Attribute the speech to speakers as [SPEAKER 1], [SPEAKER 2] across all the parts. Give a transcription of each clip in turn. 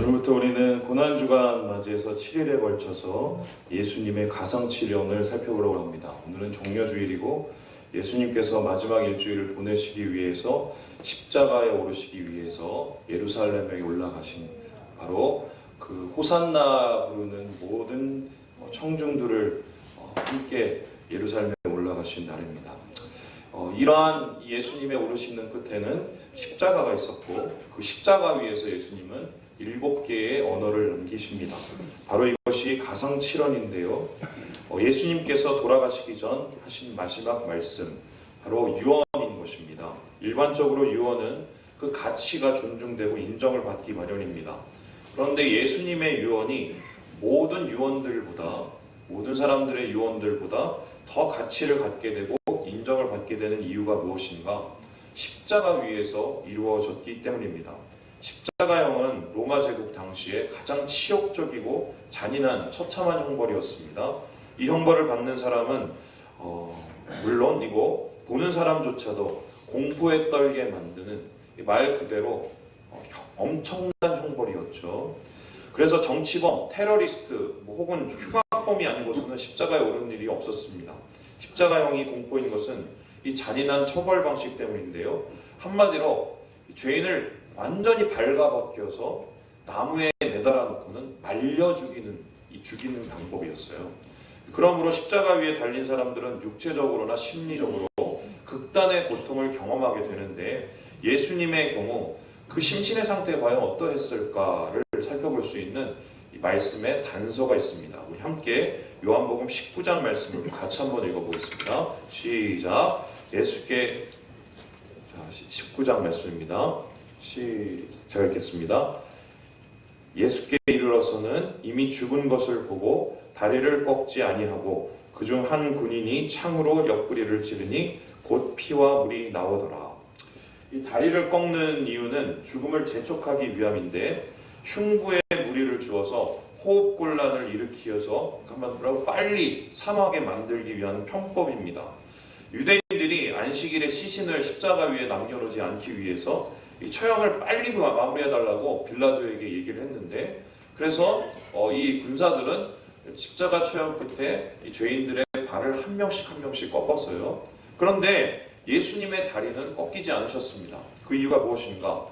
[SPEAKER 1] 오늘부터 우리는 고난주간 맞이해서 7일에 걸쳐서 예수님의 가상치령을 살펴보려고 합니다. 오늘은 종려주일이고 예수님께서 마지막 일주일을 보내시기 위해서 십자가에 오르시기 위해서 예루살렘에 올라가신 바로 그 호산나 부르는 모든 청중들을 함께 예루살렘에 올라가신 날입니다. 이러한 예수님의 오르시는 끝에는 십자가가 있었고 그 십자가 위에서 예수님은 7개의 언어를 남기십니다. 바로 이것이 가상칠언인데요. 예수님께서 돌아가시기 전 하신 마지막 말씀, 바로 유언인 것입니다. 일반적으로 유언은 그 가치가 존중되고 인정을 받기 마련입니다. 그런데 예수님의 유언이 모든 유언들보다, 모든 사람들의 유언들보다 더 가치를 갖게 되고 인정을 받게 되는 이유가 무엇인가? 십자가 위에서 이루어졌기 때문입니다. 십자가형은 로마 제국 당시에 가장 치욕적이고 잔인한 처참한 형벌이었습니다. 이 형벌을 받는 사람은 물론이고 보는 사람조차도 공포에 떨게 만드는 말 그대로 엄청난 형벌이었죠. 그래서 정치범, 테러리스트 혹은 흉악범이 아니고서는 십자가에 오른 일이 없었습니다. 십자가형이 공포인 것은 이 잔인한 처벌 방식 때문인데요. 한마디로 죄인을 완전히 발가벗겨서 나무에 매달아 놓고는 말려 죽이는 방법이었어요. 그러므로 십자가 위에 달린 사람들은 육체적으로나 심리적으로 극단의 고통을 경험하게 되는데, 예수님의 경우 그 심신의 상태가 과연 어떠했을까를 살펴볼 수 있는 이 말씀에 단서가 있습니다. 우리 함께 요한복음 19장 말씀을 같이 한번 읽어보겠습니다. 시작. 예수께 19장 말씀입니다. 제가 읽겠습니다. 예수께 이르러서는 이미 죽은 것을 보고 다리를 꺾지 아니하고 그중 한 군인이 창으로 옆구리를 찌르니 곧 피와 물이 나오더라. 이 다리를 꺾는 이유는 죽음을 재촉하기 위함인데, 흉부에 무리를 주어서 호흡곤란을 일으키어서 한마디로 빨리 사망하게 만들기 위한 편법입니다. 유대인들이 안식일에 시신을 십자가 위에 남겨놓지 않기 위해서 이 처형을 빨리 마무리해달라고 빌라도에게 얘기를 했는데, 그래서 이 군사들은 십자가 처형 끝에 이 죄인들의 발을 한 명씩 꺾었어요. 그런데 예수님의 다리는 꺾이지 않으셨습니다. 그 이유가 무엇인가?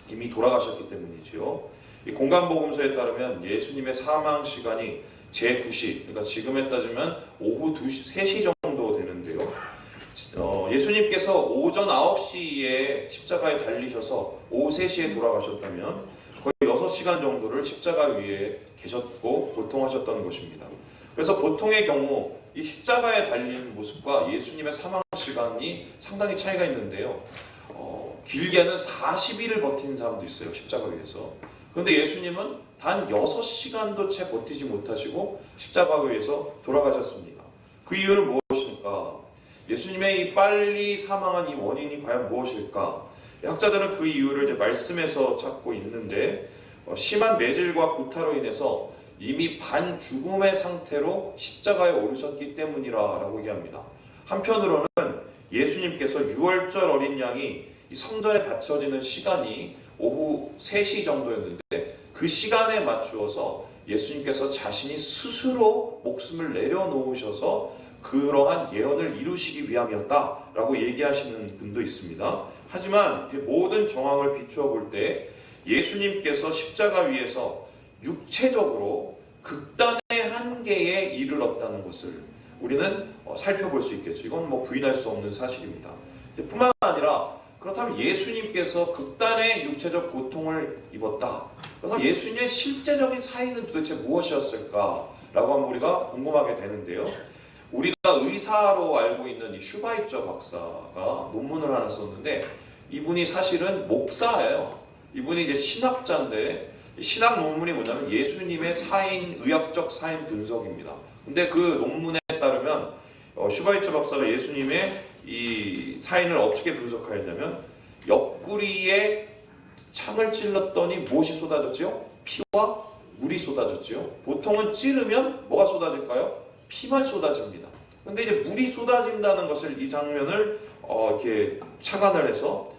[SPEAKER 1] 이미 돌아가셨기 때문이지요. 이 공간복음서에 따르면 예수님의 사망 시간이 제9시, 그러니까 지금에 따지면 오후 3시 정도 되는데요. 예수님께서 오전 9시에 십자가에 달리셔서 오후 3시에 돌아가셨다면 거의 6시간 정도를 십자가 위에 계셨고 고통하셨던 것입니다. 그래서 보통의 경우 이 십자가에 달린 모습과 예수님의 사망 시간이 상당히 차이가 있는데요. 길게는 40일을 버틴 사람도 있어요, 십자가 위에서. 그런데 예수님은 단 6시간도 채 버티지 못하시고 십자가 위에서 돌아가셨습니다. 그 이유는 무엇일까? 예수님의 이 빨리 사망한 이 원인이 과연 무엇일까? 학자들은 그 이유를 이제 말씀에서 찾고 있는데, 심한 매질과 구타로 인해서 이미 반죽음의 상태로 십자가에 오르셨기 때문이라고 얘기합니다. 한편으로는 예수님께서 유월절 어린 양이 성전에 바쳐지는 시간이 오후 3시 정도였는데, 그 시간에 맞추어서 예수님께서 자신이 스스로 목숨을 내려놓으셔서 그러한 예언을 이루시기 위함이었다라고 얘기하시는 분도 있습니다. 하지만 모든 정황을 비추어 볼 때 예수님께서 십자가 위에서 육체적으로 극단의 한계에 이르렀다는 것을 우리는 살펴볼 수 있겠죠. 이건 부인할 수 없는 사실입니다. 뿐만 아니라 그렇다면 예수님께서 극단의 육체적 고통을 입었다. 그래서 예수님의 실제적인 사인은 도대체 무엇이었을까라고 하면 우리가 궁금하게 되는데요. 우리가 의사로 알고 있는 이 슈바이처 박사가 논문을 하나 썼는데, 이분이 사실은 목사예요. 이분이 이제 신학자인데, 신학 논문이 뭐냐면 예수님의 사인, 의학적 사인 분석입니다. 근데 그 논문에 따르면 슈바이처 박사가 예수님의 이 사인을 어떻게 분석하였냐면, 옆구리에 창을 찔렀더니 무엇이 쏟아졌지요? 피와 물이 쏟아졌지요. 보통은 찌르면 뭐가 쏟아질까요? 피만 쏟아집니다. 근데 이제 물이 쏟아진다는 것을, 이 장면을 이렇게 착안을 해서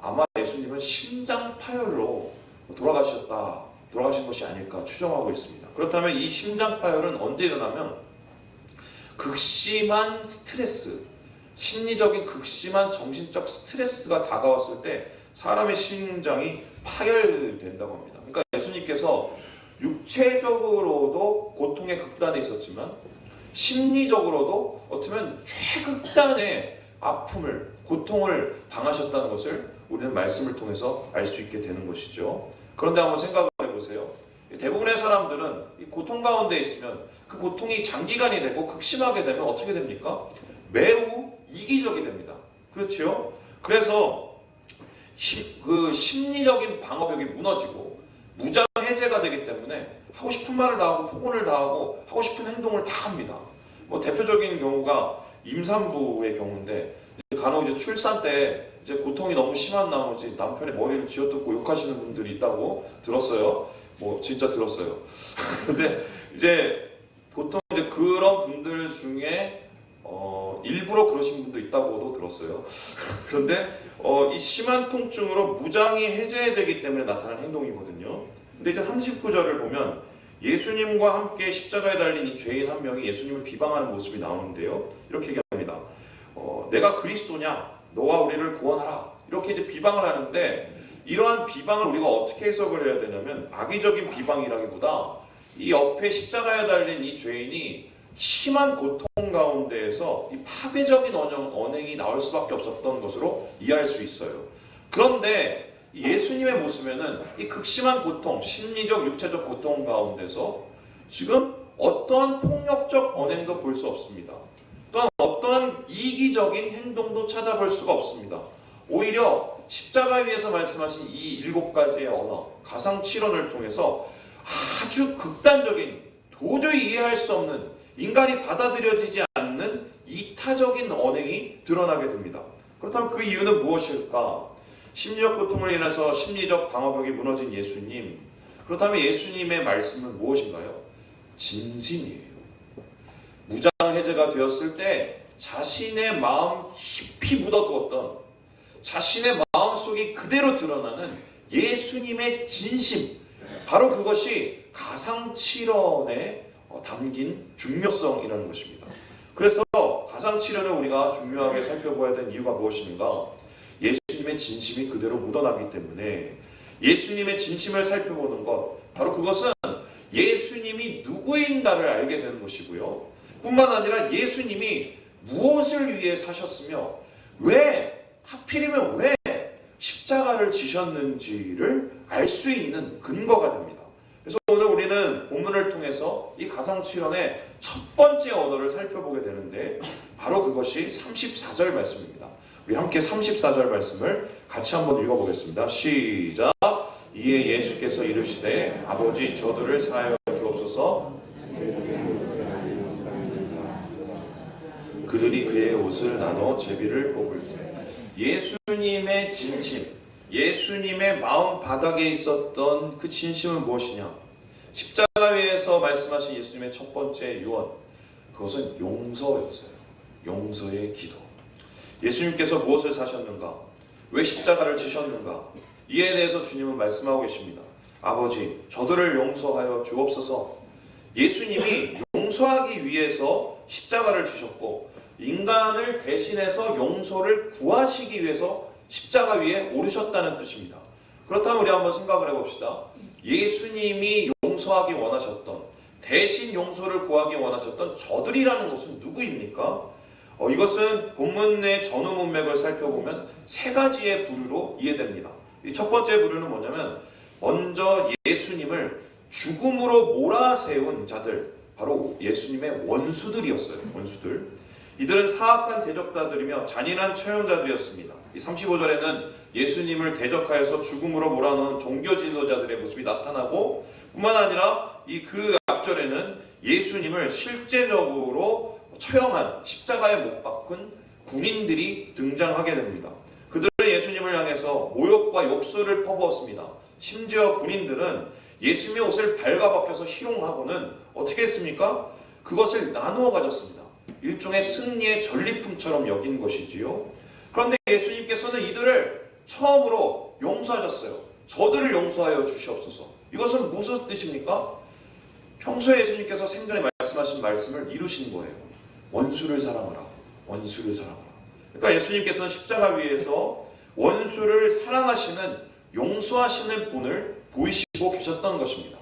[SPEAKER 1] 아마 예수님은 심장 파열로 돌아가셨다, 돌아가신 것이 아닐까 추정하고 있습니다. 그렇다면 이 심장 파열은 언제 일어나면 극심한 스트레스, 심리적인 극심한 정신적 스트레스가 다가왔을 때 사람의 심장이 파열된다고 합니다. 그러니까 예수님께서 육체적으로도 고통의 극단에 있었지만 심리적으로도 어쩌면 최극단의 아픔을, 고통을 당하셨다는 것을 우리는 말씀을 통해서 알 수 있게 되는 것이죠. 그런데 한번 생각을 해보세요. 대부분의 사람들은 이 고통 가운데 있으면 그 고통이 장기간이 되고 극심하게 되면 어떻게 됩니까? 매우 이기적이 됩니다. 그렇죠? 그래서 그 심리적인 방어벽이 무너지고 무장 해제가 되기 때문에 하고 싶은 말을 다 하고 폭언을 다 하고 하고 싶은 행동을 다 합니다. 뭐 대표적인 경우가 임산부의 경우인데 간혹 이제 출산 때 이제 고통이 너무 심한 나머지 남편의 머리를 쥐어뜯고 욕하시는 분들이 있다고 들었어요. 뭐 진짜 들었어요. 근데 이제 보통 이제 그런 분들 중에 일부러 그러신 분도 있다고도 들었어요. 그런데 이 심한 통증으로 무장이 해제되기 때문에 나타나는 행동이거든요. 근데 이제 39절을 보면 예수님과 함께 십자가에 달린 이 죄인 한 명이 예수님을 비방하는 모습이 나오는데요. 이렇게 얘기합니다. 내가 그리스도냐? 너와 우리를 구원하라. 이렇게 이제 비방을 하는데 이러한 비방을 우리가 어떻게 해석을 해야 되냐면 악의적인 비방이라기보다 이 옆에 십자가에 달린 이 죄인이 심한 고통 가운데에서 이 파괴적인 언행이 나올 수밖에 없었던 것으로 이해할 수 있어요. 그런데 예수님의 모습에는 이 극심한 고통, 심리적, 육체적 고통 가운데서 지금 어떠한 폭력적 언행도 볼 수 없습니다. 또한 어떠한 이기적인 행동도 찾아볼 수가 없습니다. 오히려 십자가 위에서 말씀하신 이 7가지의 언어, 가상칠언을 통해서 아주 극단적인, 도저히 이해할 수 없는, 인간이 받아들여지지 않는 이타적인 언행이 드러나게 됩니다. 그렇다면 그 이유는 무엇일까? 심리적 고통으로 인해서 심리적 방어벽이 무너진 예수님. 그렇다면 예수님의 말씀은 무엇인가요? 진심이에요. 무장 해제가 되었을 때 자신의 마음 깊이 묻어두었던, 자신의 마음속이 그대로 드러나는 예수님의 진심, 바로 그것이 가상칠언에 담긴 중요성이라는 것입니다. 그래서 가상칠언을 우리가 중요하게 살펴봐야 되는 이유가 무엇인가? 예수님의 진심이 그대로 묻어나기 때문에 예수님의 진심을 살펴보는 것, 바로 그것은 예수님이 누구인가를 알게 되는 것이고요. 뿐만 아니라 예수님이 무엇을 위해 사셨으며 왜, 하필이면 왜 십자가를 지셨는지를 알 수 있는 근거가 됩니다. 그래서 오늘 우리는 본문을 통해서 이 가상칠언의 첫 번째 언어를 살펴보게 되는데 바로 그것이 34절 말씀입니다. 우리 함께 34절 말씀을 같이 한번 읽어보겠습니다. 시작! 이에 예수께서 이르시되 아버지 저들을 사하여 주옵소서. 그들이 그의 옷을 나눠 제비를 뽑을 때 예수님의 진심, 예수님의 마음 바닥에 있었던 그 진심은 무엇이냐? 십자가 위에서 말씀하신 예수님의 첫 번째 유언, 그것은 용서였어요. 용서의 기도. 예수님께서 무엇을 사셨는가? 왜 십자가를 지셨는가? 이에 대해서 주님은 말씀하고 계십니다. 아버지 저들을 용서하여 주옵소서. 예수님이 용서하기 위해서 십자가를 지셨고 인간을 대신해서 용서를 구하시기 위해서 십자가 위에 오르셨다는 뜻입니다. 그렇다면 우리 한번 생각을 해봅시다. 예수님이 용서하기 원하셨던, 대신 용서를 구하기 원하셨던 저들이라는 것은 누구입니까? 이것은 본문의 전후 문맥을 살펴보면 세 가지의 부류로 이해됩니다. 이 첫 번째 부류는 뭐냐면 먼저 예수님을 죽음으로 몰아세운 자들, 바로 예수님의 원수들이었어요. 원수들. 이들은 사악한 대적자들이며 잔인한 처형자들이었습니다. 이 35절에는 예수님을 대적하여서 죽음으로 몰아넣은 종교 지도자들의 모습이 나타나고 뿐만 아니라 이 그 앞절에는 예수님을 실제적으로 처형한, 십자가에 못 박은 군인들이 등장하게 됩니다. 그들은 예수님을 향해서 모욕과 욕설을 퍼부었습니다. 심지어 군인들은 예수님의 옷을 발가벗겨서 희롱하고는 어떻게 했습니까? 그것을 나누어 가졌습니다. 일종의 승리의 전리품처럼 여긴 것이지요. 그런데 예수님께서는 이들을 처음으로 용서하셨어요. 저들을 용서하여 주시옵소서. 이것은 무슨 뜻입니까? 평소에 예수님께서 생전에 말씀하신 말씀을 이루신 거예요. 원수를 사랑하라. 원수를 사랑하라. 그러니까 예수님께서는 십자가 위에서 원수를 사랑하시는, 용서하시는 분을 보이시고 계셨던 것입니다.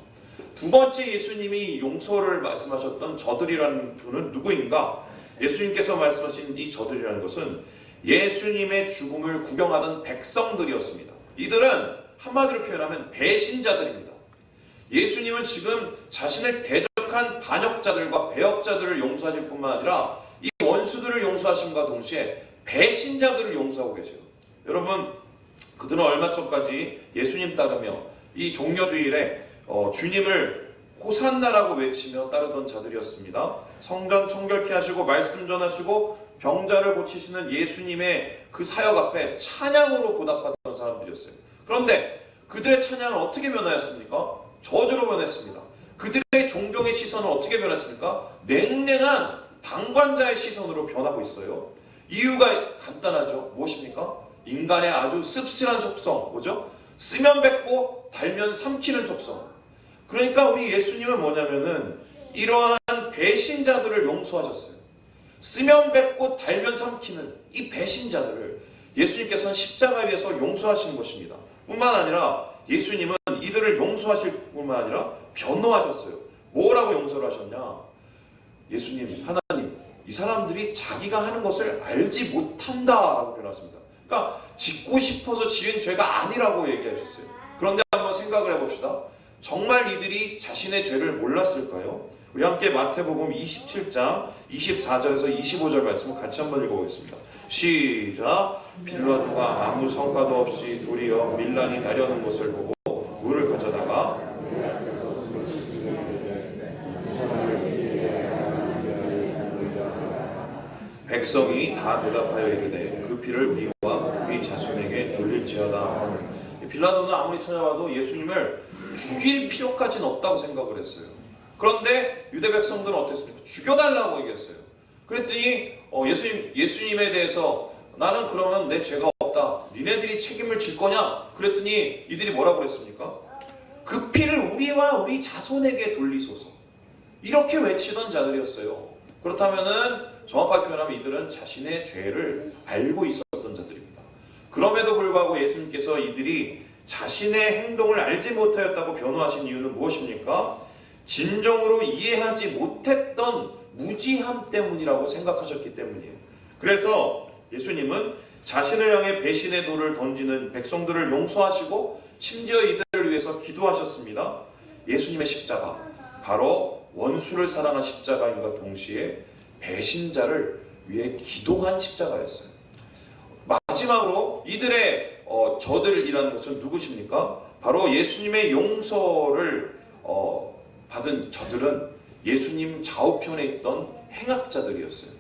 [SPEAKER 1] 두 번째 예수님이 용서를 말씀하셨던 저들이라는 분은 누구인가? 예수님께서 말씀하신 이 저들이라는 것은 예수님의 죽음을 구경하던 백성들이었습니다. 이들은 한마디로 표현하면 배신자들입니다. 예수님은 지금 자신을 대적한 반역자들과 배역자들을 용서하실 뿐만 아니라 이 원수들을 용서하심과 동시에 배신자들을 용서하고 계세요. 여러분, 그들은 얼마 전까지 예수님 따르며 이 종려주일에 주님을 호산나라고 외치며 따르던 자들이었습니다. 성전 청결케 하시고 말씀 전하시고 병자를 고치시는 예수님의 그 사역 앞에 찬양으로 보답받던 사람들이었어요. 그런데 그들의 찬양은 어떻게 변하였습니까? 저주로 변했습니다. 그들의 존경의 시선은 어떻게 변했습니까? 냉랭한 방관자의 시선으로 변하고 있어요. 이유가 간단하죠. 무엇입니까? 인간의 아주 씁쓸한 속성, 뭐죠? 쓰면 뱉고 달면 삼키는 속성. 그러니까 우리 예수님은 뭐냐면은 이러한 배신자들을 용서하셨어요. 쓰면 뱉고 달면 삼키는 이 배신자들을 예수님께서는 십자가 위에서 용서하신 것입니다. 뿐만 아니라 예수님은 이들을 용서하실 뿐만 아니라 변호하셨어요. 뭐라고 용서를 하셨냐? 예수님, 하나님, 이 사람들이 자기가 하는 것을 알지 못한다라고 표현하십니다. 그러니까 짓고 싶어서 지은 죄가 아니라고 얘기하셨어요. 그런데 한번 생각을 해봅시다. 정말 이들이 자신의 죄를 몰랐을까요? 우리 함께 마태복음 27장 24절에서 25절 말씀을 같이 한번 읽어보겠습니다. 시작. 빌라도가 아무 성과도 없이 도리어 밀란이 나려는 것을 보고 물을 가져다가 백성이 다 대답하여 이르되 그 피를 우리와 우리 자손에게 돌릴지어다. 빌라도는 아무리 찾아봐도 예수님을 죽일 필요까지는 없다고 생각을 했어요. 그런데 유대 백성들은 어땠습니까? 죽여달라고 얘기했어요. 그랬더니 예수님에 대해서 나는 그러면 내 죄가 없다. 니네들이 책임을 질 거냐? 그랬더니 이들이 뭐라고 그랬습니까? 그 피를 우리와 우리 자손에게 돌리소서. 이렇게 외치던 자들이었어요. 그렇다면은 정확하게 표현하면 이들은 자신의 죄를 알고 있었던 자들입니다. 그럼에도 불구하고 예수님께서 이들이 자신의 행동을 알지 못하였다고 변호하신 이유는 무엇입니까? 진정으로 이해하지 못했던 무지함 때문이라고 생각하셨기 때문이에요. 그래서 예수님은 자신을 향해 배신의 돌을 던지는 백성들을 용서하시고 심지어 이들을 위해서 기도하셨습니다. 예수님의 십자가, 바로 원수를 사랑한 십자가임과 동시에 배신자를 위해 기도한 십자가였어요. 마지막으로 이들의 저들이라는 것은 누구십니까? 바로 예수님의 용서를 받은 저들은 예수님 좌우편에 있던 행악자들이었어요.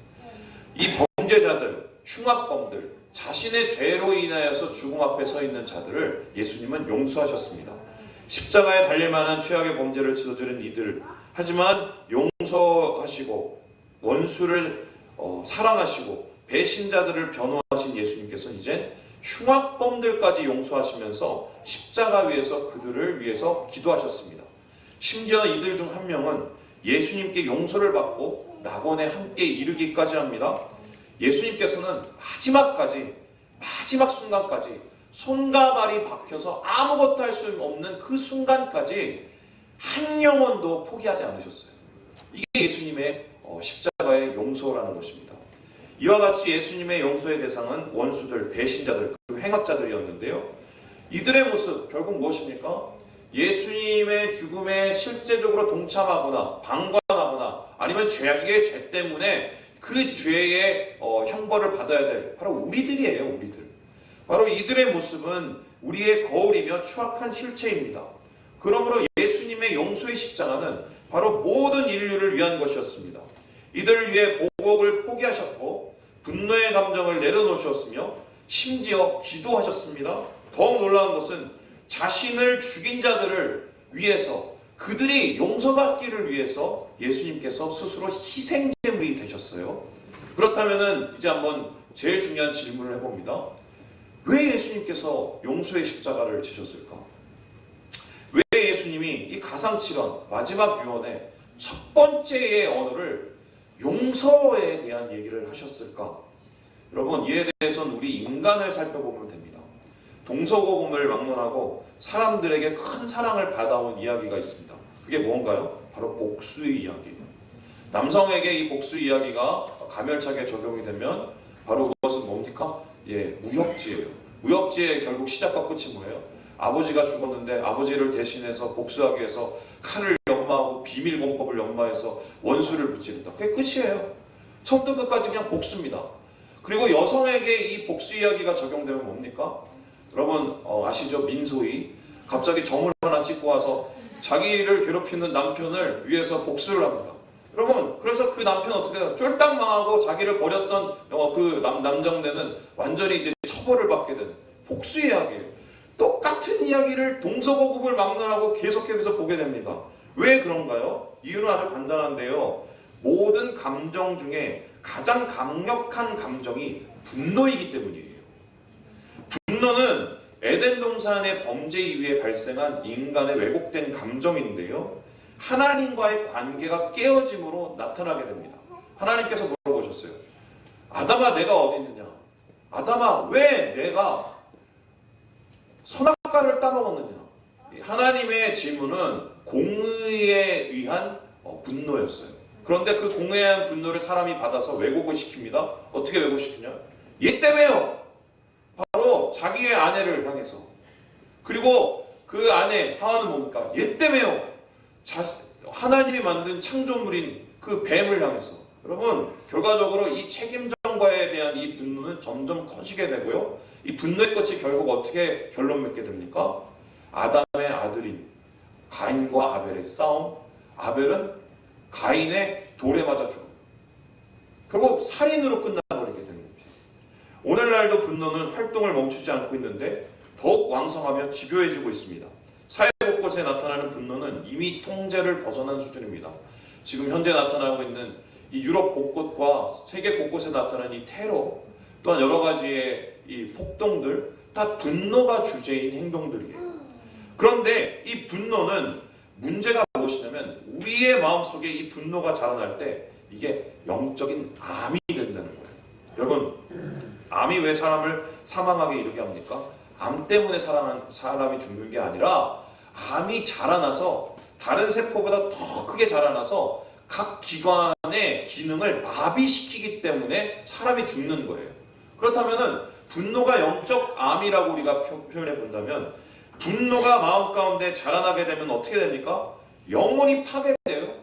[SPEAKER 1] 이 범죄자들, 흉악범들, 자신의 죄로 인하여서 죽음 앞에 서 있는 자들을 예수님은 용서하셨습니다. 십자가에 달릴 만한 최악의 범죄를 저지른 이들, 하지만 용서하시고 원수를 사랑하시고 배신자들을 변호하신 예수님께서는 이제 흉악범들까지 용서하시면서 십자가 위에서 그들을 위해서 기도하셨습니다. 심지어 이들 중 한 명은 예수님께 용서를 받고 낙원에 함께 이르기까지 합니다. 예수님께서는 마지막 순간까지 손과 발이 박혀서 아무것도 할 수 없는 그 순간까지 한 영혼도 포기하지 않으셨어요. 이게 예수님의 십자가의 용서라는 것입니다. 이와 같이 예수님의 용서의 대상은 원수들, 배신자들, 그 행악자들이었는데요. 이들의 모습 결국 무엇입니까? 예수님의 죽음에 실제적으로 동참하거나 방관하거나 아니면 죄악의 죄 때문에 그 죄의 형벌을 받아야 될 바로 우리들이에요. 우리들. 바로 이들의 모습은 우리의 거울이며 추악한 실체입니다. 그러므로 예수님의 용서의 십자가는 바로 모든 인류를 위한 것이었습니다. 이들을 위해 보복을 포기하셨고 분노의 감정을 내려놓으셨으며 심지어 기도하셨습니다. 더욱 놀라운 것은 자신을 죽인 자들을 위해서, 그들이 용서받기를 위해서 예수님께서 스스로 희생제물이 되셨어요. 그렇다면 이제 한번 제일 중요한 질문을 해봅니다. 왜 예수님께서 용서의 십자가를 지셨을까? 이 가상칠언 마지막 유언의 첫 번째의 언어를 용서에 대한 얘기를 하셨을까? 여러분, 이에 대해서는 우리 인간을 살펴보면 됩니다. 동서고금을 막론하고 사람들에게 큰 사랑을 받아온 이야기가 있습니다. 그게 뭔가요? 바로 복수의 이야기예요. 남성에게 이 복수 이야기가 가멸차게 적용이 되면 바로 그것은 뭡니까? 무협지예요. 무협지의 결국 시작과 끝이 뭐예요? 아버지가 죽었는데 아버지를 대신해서 복수하기 위해서 칼을 연마하고 비밀공법을 연마해서 원수를 무찌른다. 그게 끝이에요. 처음부터 끝까지 그냥 복수입니다. 그리고 여성에게 이 복수 이야기가 적용되면 뭡니까? 여러분 아시죠? 민소희 갑자기 점을 하나 찍고 와서 자기를 괴롭히는 남편을 위해서 복수를 합니다. 여러분, 그래서 그 남편 어떻게 해요? 쫄딱 망하고 자기를 버렸던 그 남정네는 완전히 이제 처벌을 받게 되는 복수 이야기예요. 똑같은 이야기를 동서고금을 막론하고 계속해서 보게 됩니다. 왜 그런가요? 이유는 아주 간단한데요. 모든 감정 중에 가장 강력한 감정이 분노이기 때문이에요. 분노는 에덴 동산의 범죄 이후에 발생한 인간의 왜곡된 감정인데요. 하나님과의 관계가 깨어짐으로 나타나게 됩니다. 하나님께서 물어보셨어요. 아담아, 내가 어디 있느냐? 아담아, 왜 내가 선악과를 따먹었느냐? 하나님의 질문은 공의에 의한 분노였어요. 그런데 그 공의에 의한 분노를 사람이 받아서 왜곡을 시킵니다. 어떻게 왜곡시키냐? 얘 때문에요. 바로 자기의 아내를 향해서. 그리고 그 아내 하와는 뭡니까? 얘 때문에요. 하나님이 만든 창조물인 그 뱀을 향해서. 여러분, 결과적으로 이 책임전과에 대한 이 분노는 점점 커지게 되고요. 이 분노의 끝이 결국 어떻게 결론 맺게 됩니까? 아담의 아들인 가인과 아벨의 싸움. 아벨은 가인의 돌에 맞아 죽음. 결국 살인으로 끝나버리게 됩니다. 오늘날도 분노는 활동을 멈추지 않고 있는데 더욱 왕성하며 집요해지고 있습니다. 사회 곳곳에 나타나는 분노는 이미 통제를 벗어난 수준입니다. 지금 현재 나타나고 있는 이 유럽 곳곳과 세계 곳곳에 나타나는 이 테러, 또한 여러 가지의 이 폭동들, 다 분노가 주제인 행동들이에요. 그런데 이 분노는 문제가 무엇이냐면 우리의 마음속에 이 분노가 자라날 때 이게 영적인 암이 된다는 거예요. 여러분, 암이 왜 사람을 사망하게 이르게 합니까? 암 때문에 사람이 죽는 게 아니라 암이 자라나서 다른 세포보다 더 크게 자라나서 각 기관의 기능을 마비시키기 때문에 사람이 죽는 거예요. 그렇다면 분노가 영적 암이라고 우리가 표현해 본다면 분노가 마음 가운데 자라나게 되면 어떻게 됩니까? 영혼이 파괴돼요.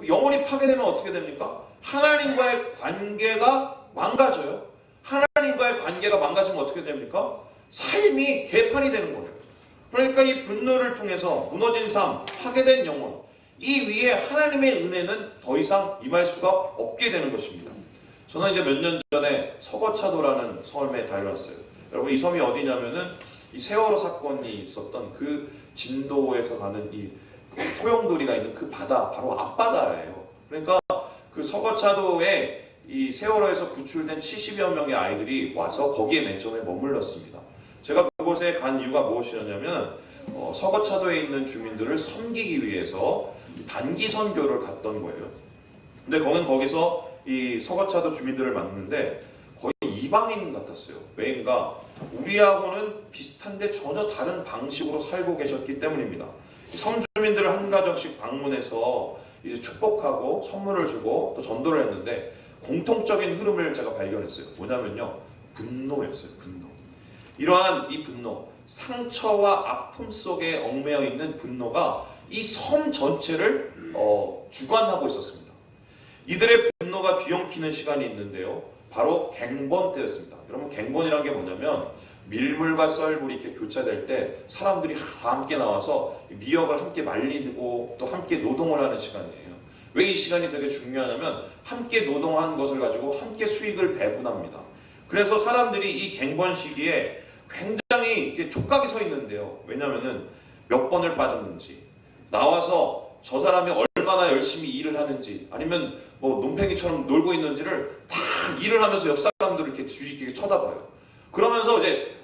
[SPEAKER 1] 영혼이 파괴되면 어떻게 됩니까? 하나님과의 관계가 망가져요. 하나님과의 관계가 망가지면 어떻게 됩니까? 삶이 개판이 되는 거예요. 그러니까 이 분노를 통해서 무너진 삶, 파괴된 영혼, 이 위에 하나님의 은혜는 더 이상 임할 수가 없게 되는 것입니다. 저는 이제 몇 년 전에 서거차도라는 섬에 다녀왔어요. 여러분, 이 섬이 어디냐면은 이 세월호 사건이 있었던 그 진도에서 가는 이 소용돌이가 있는 그 바다, 바로 앞바다예요. 그러니까 그 서거차도에 이 세월호에서 구출된 70여 명의 아이들이 와서 거기에 맨 처음에 머물렀습니다. 제가 그곳에 간 이유가 무엇이었냐면 서거차도에 있는 주민들을 섬기기 위해서 단기 선교를 갔던 거예요. 근데 거기서 이 서거차도 주민들을 만났는데 거의 이방인 같았어요. 왜인가? 우리하고는 비슷한데 전혀 다른 방식으로 살고 계셨기 때문입니다. 섬 주민들을 한 가정씩 방문해서 이제 축복하고 선물을 주고 또 전도를 했는데 공통적인 흐름을 제가 발견했어요. 뭐냐면요, 분노였어요. 분노. 이러한 이 분노, 상처와 아픔 속에 얽매여 있는 분노가 이 섬 전체를 주관하고 있었습니다. 이들의 분노가 뒤엉키는 시간이 있는데요, 바로 갱번 때였습니다. 여러분, 갱번이란 게 뭐냐면 밀물과 썰물이 이렇게 교차될 때 사람들이 다 함께 나와서 미역을 함께 말리고 또 함께 노동을 하는 시간이에요. 왜 이 시간이 되게 중요하냐면 함께 노동한 것을 가지고 함께 수익을 배분합니다. 그래서 사람들이 이 갱번 시기에 굉장히 이렇게 촉각이 서 있는데요. 왜냐하면 몇 번을 빠졌는지, 나와서 저 사람이 얼마나 열심히 일을 하는지, 아니면 뭐 논팽이처럼 놀고 있는지를 다 일을 하면서 옆 사람들을 이렇게 주의 깊게 쳐다봐요. 그러면서 이제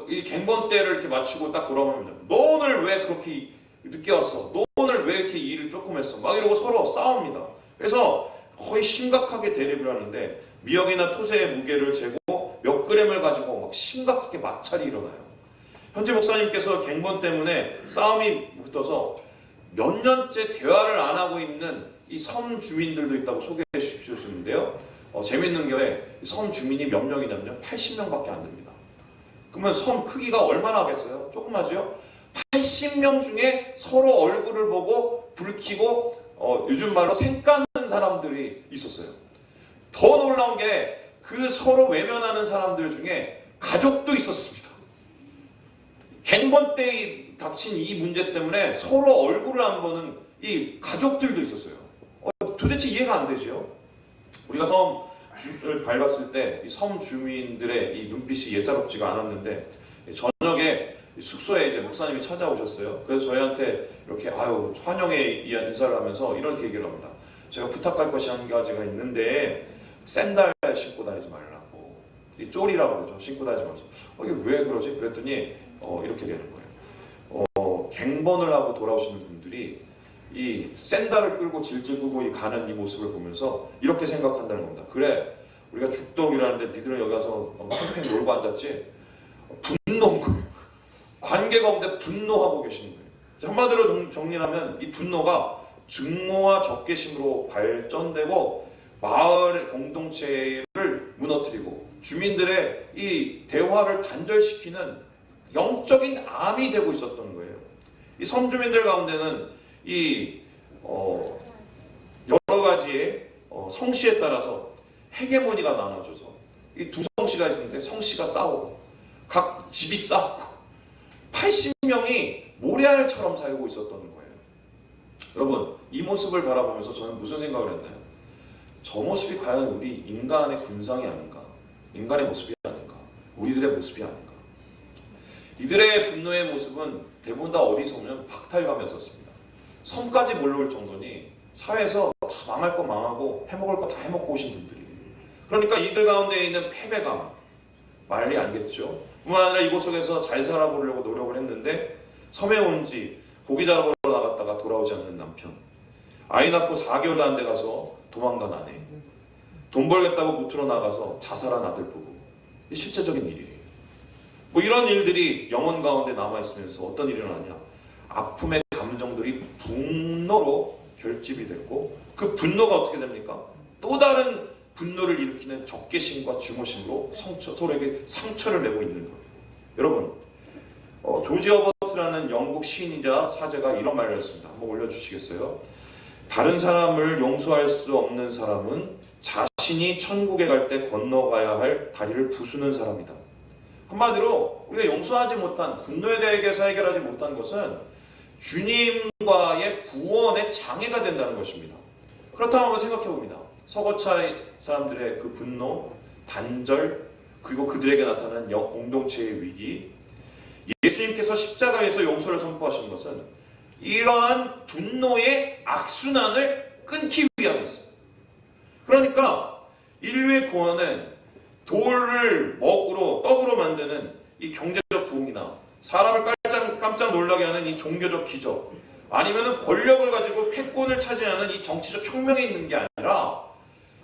[SPEAKER 1] 이 갱번 때를 이렇게 마치고 딱 돌아오면 너 오늘 왜 그렇게 늦게 왔어? 너 너희들 왜 이렇게 이 일을 조금 했어? 막 이러고 서로 싸웁니다. 그래서 거의 심각하게 대립을 하는데 미역이나 토새의 무게를 재고 몇 그램을 가지고 막 심각하게 마찰이 일어나요. 현재 목사님께서 갱번 때문에 싸움이 붙어서 몇 년째 대화를 안 하고 있는 이 섬 주민들도 있다고 소개해 주셨는데요. 재밌는 게 섬 주민이 몇 명이냐면요. 80명밖에 안 됩니다. 그러면 섬 크기가 얼마나 하겠어요? 조그마죠? 80명 중에 서로 얼굴을 보고 불 켜고 요즘 말로 생 까는 사람들이 있었어요. 더 놀라운 게 그 서로 외면하는 사람들 중에 가족도 있었습니다. 갱번 때 닥친 이 문제 때문에 서로 얼굴을 안 보는 이 가족들도 있었어요. 도대체 이해가 안 되죠? 우리가 섬을 밟았을 때 이 섬 주민들의 이 눈빛이 예사롭지가 않았는데 저녁에 숙소에 이제 목사님이 찾아오셨어요. 그래서 저희한테 이렇게 환영의 인사를 하면서 이렇게 얘기를 합니다. 제가 부탁할 것이 한 가지가 있는데 샌들 신고 다니지 말라고. 이 쫄이라고 그러죠. 신고 다니지 마세요. 이게 왜 그러지? 그랬더니 이렇게 되는 거예요. 갱번을 하고 돌아오시는 분들이 이 샌들을 끌고 질질 끌고 가는 이 모습을 보면서 이렇게 생각한다는 겁니다. 그래, 우리가 죽동이라는데 니들은 여기 와서 팽팽 놀고 앉았지? 분노인 거예요. 관계가 없는데 분노하고 계시는 거예요. 한마디로 정리하면 이 분노가 증오와 적개심으로 발전되고 마을 공동체를 무너뜨리고 주민들의 이 대화를 단절시키는 영적인 암이 되고 있었던 거예요. 이 섬 주민들 가운데는 이 여러 가지의 성씨에 따라서 헤게모니가 나눠져서 이 두 성씨가 있는데 성씨가 싸우고 각 집이 싸우고 80명이 모래알처럼 살고 있었던 거예요. 여러분, 이 모습을 바라보면서 저는 무슨 생각을 했나요? 저 모습이 과연 우리 인간의 군상이 아닌가? 인간의 모습이 아닌가? 우리들의 모습이 아닌가? 이들의 분노의 모습은 대부분 다 어디서 오면 박탈감이었습니다. 섬까지 몰려올 정도니 사회에서 다 망할 거 망하고 해먹을 거 다 해먹고 오신 분들이. 그러니까 이들 가운데 있는 패배감 말이 아니겠죠. 뿐만 아니라 이곳 속에서 잘 살아보려고 노력을 했는데 섬에 온 지 고기 잡으러 나갔다가 돌아오지 않는 남편, 아이 낳고 4개월도 안 돼 가서 도망간 아내, 돈 벌겠다고 무트로 나가서 자살한 아들 부부. 이게 실제적인 일이에요. 이런 일들이 영혼 가운데 남아있으면서 어떤 일이 일어나냐, 아픔의 감정들이 분노로 결집이 됐고 그 분노가 어떻게 됩니까? 또 다른 분노를 일으키는 적개심과 증오심으로 서로에게 상처를 내고 있는 거예요. 여러분, 조지 허버트라는 영국 시인이자 사제가 이런 말을 했습니다. 한번 올려주시겠어요? 다른 사람을 용서할 수 없는 사람은 자신이 천국에 갈 때 건너가야 할 다리를 부수는 사람이다. 한마디로 우리가 용서하지 못한, 분노에 대해서 해결하지 못한 것은 주님과의 구원의 장애가 된다는 것입니다. 그렇다고 한번 생각해 봅니다. 서거차의 사람들의 그 분노, 단절, 그리고 그들에게 나타나는 공동체의 위기, 예수님께서 십자가에서 용서를 선포하신 것은 이러한 분노의 악순환을 끊기 위함이었어요. 그러니까 인류의 구원은 돌을 떡으로 만드는 이 경제적 부흥이나 사람을 깜짝 놀라게 하는 이 종교적 기적, 아니면 권력을 가지고 패권을 차지하는 이 정치적 혁명에 있는 게 아니라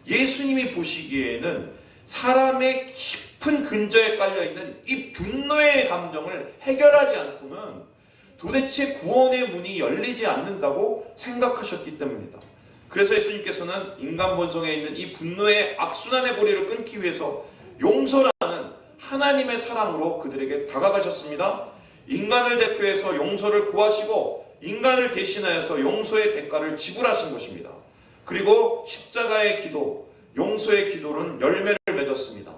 [SPEAKER 1] 예수님이 보시기에는 사람의 깊은 근저에 깔려있는 이 분노의 감정을 해결하지 않고는 도대체 구원의 문이 열리지 않는다고 생각하셨기 때문입니다. 그래서 예수님께서는 인간 본성에 있는 이 분노의 악순환의 고리를 끊기 위해서 용서라는 하나님의 사랑으로 그들에게 다가가셨습니다. 인간을 대표해서 용서를 구하시고 인간을 대신하여서 용서의 대가를 지불하신 것입니다. 그리고 십자가의 기도, 용서의 기도는 열매를 맺었습니다.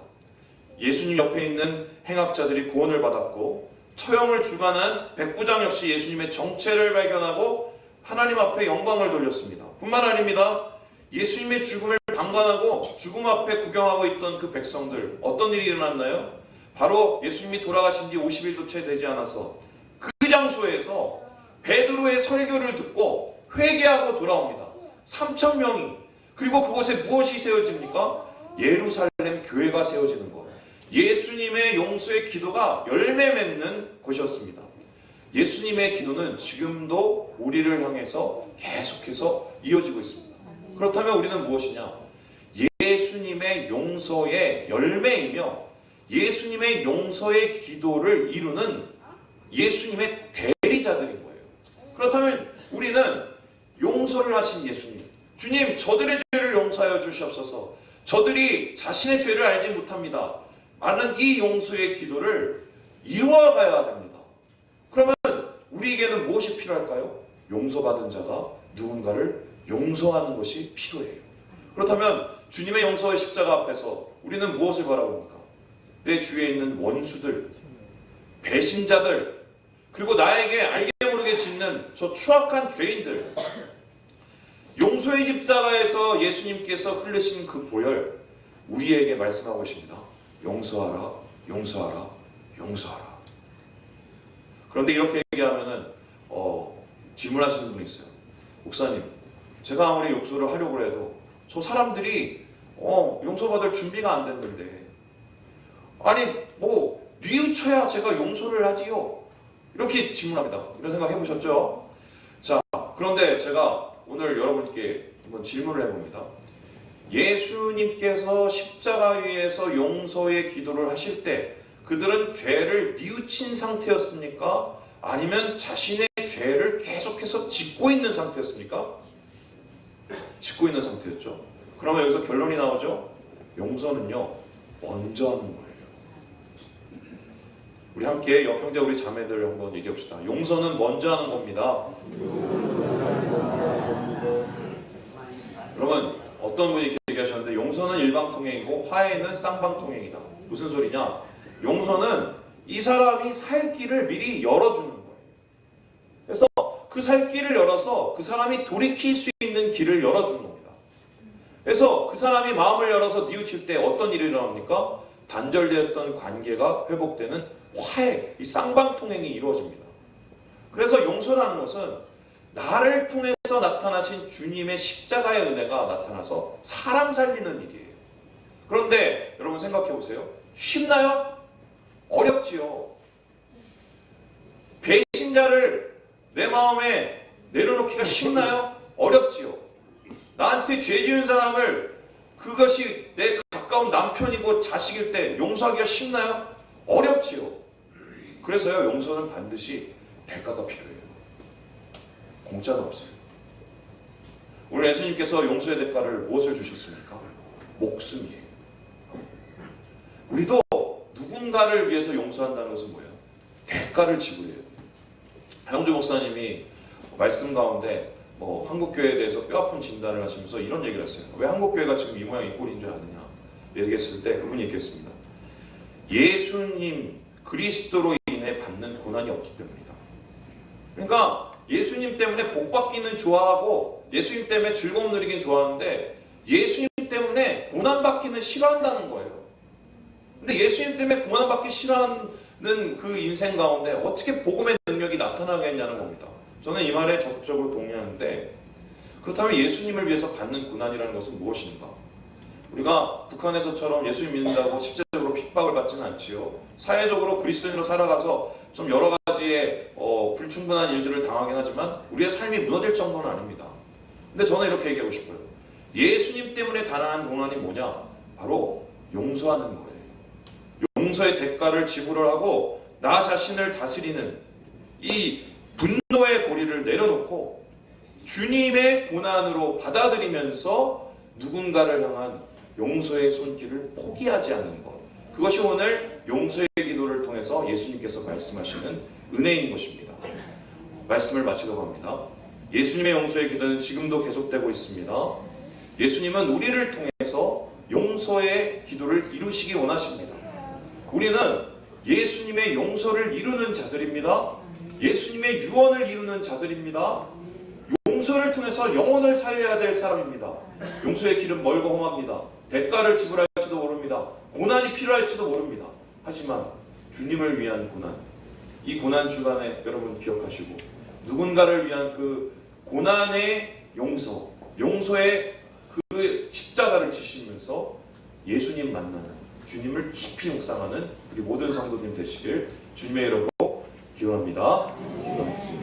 [SPEAKER 1] 예수님 옆에 있는 행악자들이 구원을 받았고 처형을 주관한 백부장 역시 예수님의 정체를 발견하고 하나님 앞에 영광을 돌렸습니다. 뿐만 아닙니다. 예수님의 죽음을 방관하고 죽음 앞에 구경하고 있던 그 백성들, 어떤 일이 일어났나요? 바로 예수님이 돌아가신 지 50일도 채 되지 않아서 그 장소에서 베드로의 설교를 듣고 회개하고 돌아옵니다. 3,000명이. 그리고 그곳에 무엇이 세워집니까? 예루살렘 교회가 세워지는 것. 예수님의 용서의 기도가 열매 맺는 것이었습니다. 예수님의 기도는 지금도 우리를 향해서 계속해서 이어지고 있습니다. 그렇다면 우리는 무엇이냐? 예수님의 용서의 열매이며 예수님의 용서의 기도를 이루는 예수님의 대리자들인 거예요. 그렇다면 우리는 용서를 하신 예수님, 주님 저들의 죄를 용서하여 주시옵소서, 저들이 자신의 죄를 알지 못합니다 라는 이 용서의 기도를 이루어가야 합니다. 그러면 우리에게는 무엇이 필요할까요? 용서받은 자가 누군가를 용서하는 것이 필요해요. 그렇다면 주님의 용서의 십자가 앞에서 우리는 무엇을 바라봅니까? 내 주위에 있는 원수들, 배신자들, 그리고 나에게 알게 모르게 짓는 저 추악한 죄인들, 용서의 십자가에서 예수님께서 흘리신 그 보혈, 우리에게 말씀하고 계십니다. 용서하라, 용서하라, 용서하라. 그런데 이렇게 얘기하면은 질문하시는 분이 있어요. 목사님, 제가 아무리 용서를 하려고 해도 저 사람들이 용서받을 준비가 안 됐는데, 아니 뭐 뉘우쳐야 제가 용서를 하지요? 이렇게 질문합니다. 이런 생각 해보셨죠? 자, 그런데 제가 오늘 여러분께 한번 질문을 해봅니다. 예수님께서 십자가 위에서 용서의 기도를 하실 때 그들은 죄를 뉘우친 상태였습니까? 아니면 자신의 죄를 계속해서 짓고 있는 상태였습니까? 짓고 있는 상태였죠. 그러면 여기서 결론이 나오죠. 용서는요, 먼저 하는 거예요. 우리 함께 여평자 우리 자매들 한번 얘기해 봅시다. 용서는 먼저 하는 겁니다. 그러면 어떤 분이 얘기하셨는데, 용서는 일방통행이고 화해는 쌍방통행이다. 무슨 소리냐? 용서는 이 사람이 살 길을 미리 열어주는 거예요. 그래서 그 살 길을 열어서 그 사람이 돌이킬 수 있는 길을 열어주는 겁니다. 그래서 그 사람이 마음을 열어서 뉘우칠 때 어떤 일이 일어납니까? 단절되었던 관계가 회복되는 화해, 이 쌍방통행이 이루어집니다. 그래서 용서라는 것은 나를 통해서 나타나신 주님의 십자가의 은혜가 나타나서 사람 살리는 일이에요. 그런데 여러분 생각해 보세요. 쉽나요? 어렵지요. 배신자를 내 마음에 내려놓기가 쉽나요? 어렵지요. 나한테 죄 지은 사람을, 그것이 내 가까운 남편이고 자식일 때 용서하기가 쉽나요? 어렵지요. 그래서요, 용서는 반드시 대가가 필요해요. 공짜는 없어요. 오늘 예수님께서 용서의 대가를 무엇을 주셨습니까? 목숨이에요. 우리도 누군가를 위해서 용서한다는 것은 뭐예요? 대가를 지불해요. 형주 목사님이 말씀 가운데 한국교회에 대해서 뼈아픈 진단을 하시면서 이런 얘기를 했어요. 왜 한국교회가 지금 이 모양 이 꼴인 줄 아느냐 얘기했을 때 그분이 얘기했습니다. 예수님 그리스도로 인해 받는 고난이 없기 때문이다. 그러니까 예수님 때문에 복 받기는 좋아하고 예수님 때문에 즐거움 누리긴 좋아하는데 예수님 때문에 고난 받기는 싫어한다는 거예요. 근데 예수님 때문에 고난 받기 싫어하는 그 인생 가운데 어떻게 복음의 능력이 나타나겠냐는 겁니다. 저는 이 말에 적극적으로 동의하는데, 그렇다면 예수님을 위해서 받는 고난이라는 것은 무엇인가? 우리가 북한에서처럼 예수님 믿는다고 실제적으로 핍박을 받지는 않지요. 사회적으로 그리스도인으로 살아가서 좀 여러 가지의 불충분한 일들을 당하긴 하지만 우리의 삶이 무너질 정도는 아닙니다. 근데 저는 이렇게 얘기하고 싶어요. 예수님 때문에 당한 고난이 뭐냐? 바로 용서하는 거예요. 용서의 대가를 지불을 하고 나 자신을 다스리는 이 분노의 고리를 내려놓고 주님의 고난으로 받아들이면서 누군가를 향한 용서의 손길을 포기하지 않는 것, 그것이 오늘 용서의 기도를 통해서 예수님께서 말씀하시는 은혜인 것입니다. 말씀을 마치려고 합니다. 예수님의 용서의 기도는 지금도 계속되고 있습니다. 예수님은 우리를 통해서 용서의 기도를 이루시기 원하십니다. 우리는 예수님의 용서를 이루는 자들입니다. 예수님의 유언을 이루는 자들입니다. 용서를 통해서 영혼을 살려야 될 사람입니다. 용서의 길은 멀고 험합니다. 대가를 지불할지도 모릅니다. 고난이 필요할지도 모릅니다. 하지만 주님을 위한 고난, 이 고난 주간에 여러분 기억하시고 누군가를 위한 그 고난의 용서의 그 십자가를 지시면서 예수님 만나는, 주님을 깊이 묵상하는 우리 모든 성도님 되시길 주님의 이름으로 기원합니다. 기도하겠습니다.